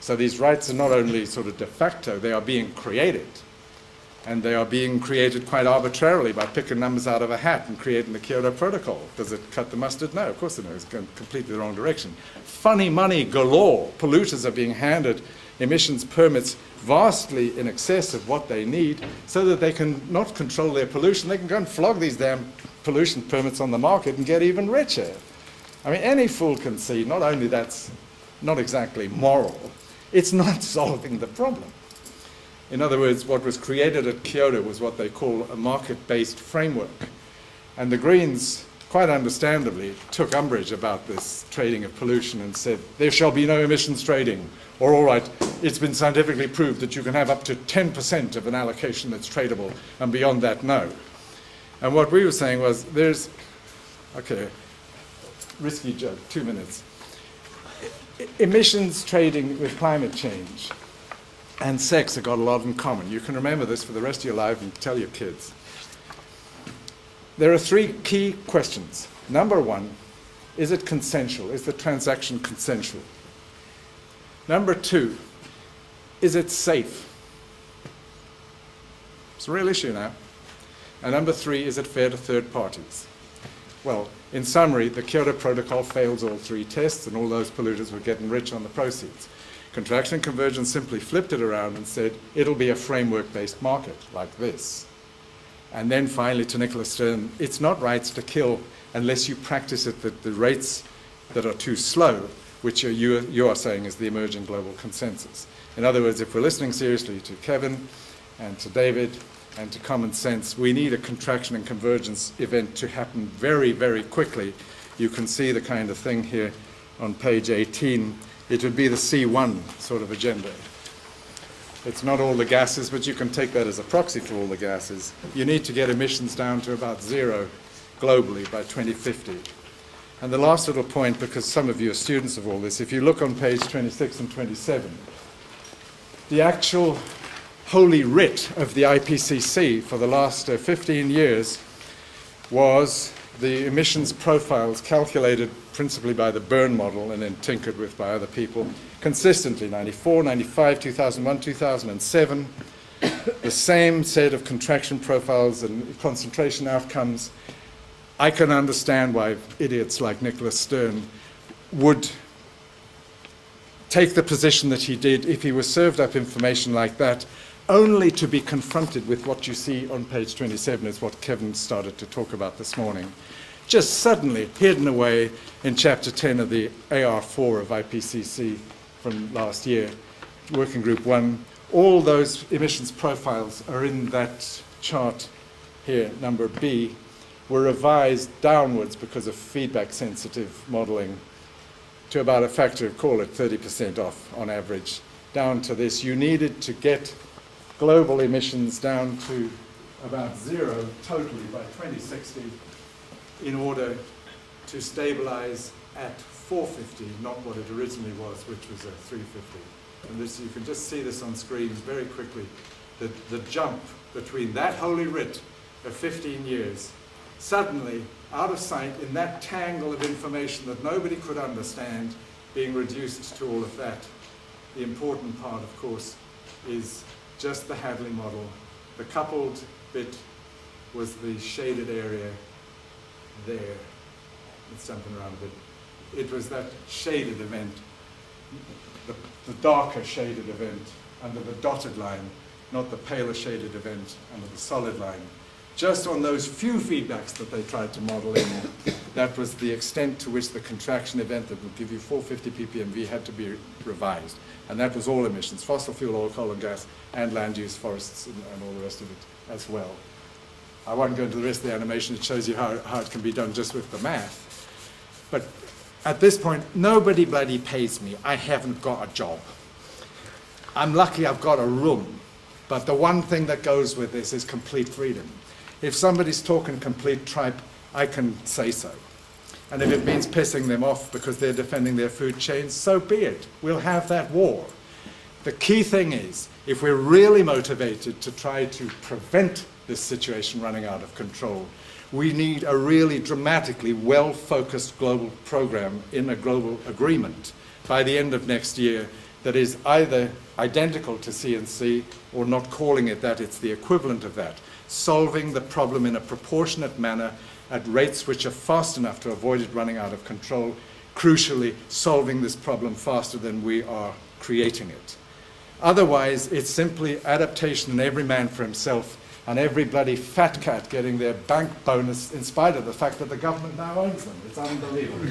So these rights are not only sort of de facto, they are being created. And they are being created quite arbitrarily by picking numbers out of a hat and creating the Kyoto Protocol. Does it cut the mustard? No, of course it does. It's going completely the wrong direction. Funny money galore. Polluters are being handed emissions permits vastly in excess of what they need so that they can not control their pollution. They can go and flog these damn pollution permits on the market and get even richer. I mean, any fool can see not only that's not exactly moral, it's not solving the problem. In other words, what was created at Kyoto was what they call a market-based framework. And the Greens, quite understandably, took umbrage about this trading of pollution and said, there shall be no emissions trading. Or, all right, it's been scientifically proved that you can have up to 10% of an allocation that's tradable, and beyond that, no. And what we were saying was, there's, okay, risky joke, 2 minutes. Emissions trading with climate change and sex have got a lot in common. You can remember this for the rest of your life and tell your kids. There are 3 key questions. Number 1, is it consensual? Is the transaction consensual? Number 2, is it safe? It's a real issue now. And number 3, is it fair to third parties? Well, in summary, the Kyoto Protocol fails all 3 tests, and all those polluters were getting rich on the proceeds. Contraction and convergence simply flipped it around and said, it'll be a framework-based market, like this. And then finally, to Nicholas Stern, it's not rights to kill unless you practice it at the rates that are too slow, which you are saying is the emerging global consensus. In other words, if we're listening seriously to Kevin and to David and to common sense, we need a contraction and convergence event to happen very, very quickly. You can see the kind of thing here on page 18. It would be the C1 sort of agenda. It's not all the gases, but you can take that as a proxy for all the gases. You need to get emissions down to about 0 globally by 2050. And the last little point, because some of you are students of all this, if you look on page 26 and 27, the actual holy writ of the IPCC for the last 15 years was the emissions profiles calculated principally by the Byrne model and then tinkered with by other people consistently, 94, 95, 2001, 2007, the same set of contraction profiles and concentration outcomes. I can understand why idiots like Nicholas Stern would take the position that he did if he was served up information like that, only to be confronted with what you see on page 27 is what Kevin started to talk about this morning. Just suddenly hidden away in chapter 10 of the AR4 of IPCC from last year, working group 1. All those emissions profiles are in that chart here, number B, were revised downwards because of feedback sensitive modeling to about a factor of, call it 30% off on average, down to this. You needed to get global emissions down to about 0 totally by 2060 in order to stabilize at 450, not what it originally was, which was at 350. And this, you can just see this on screens very quickly, the jump between that holy writ of 15 years, suddenly out of sight in that tangle of information that nobody could understand, being reduced to all of that. The important part, of course, is just the Hadley model. The coupled bit was the shaded area there. It's jumping around a bit. It was that shaded event, the darker shaded event under the dotted line, not the paler shaded event under the solid line. Just on those few feedbacks that they tried to model in, that was the extent to which the contraction event that would give you 450 ppmv had to be revised. And that was all emissions, fossil fuel, oil, coal and gas, and land use, forests, and all the rest of it as well. I won't go into the rest of the animation. It shows you how it can be done just with the math. But at this point, nobody bloody pays me. I haven't got a job. I'm lucky I've got a room. But the one thing that goes with this is complete freedom. If somebody's talking complete tripe, I can say so. And if it means pissing them off because they're defending their food chains, so be it. We'll have that war. The key thing is, if we're really motivated to try to prevent this situation running out of control, we need a really dramatically well-focused global program in a global agreement by the end of next year that is either identical to C&C or not calling it that, it's the equivalent of that. Solving the problem in a proportionate manner at rates which are fast enough to avoid it running out of control. Crucially, solving this problem faster than we are creating it. Otherwise, it's simply adaptation and every man for himself, and every bloody fat cat getting their bank bonus in spite of the fact that the government now owns them. It's unbelievable.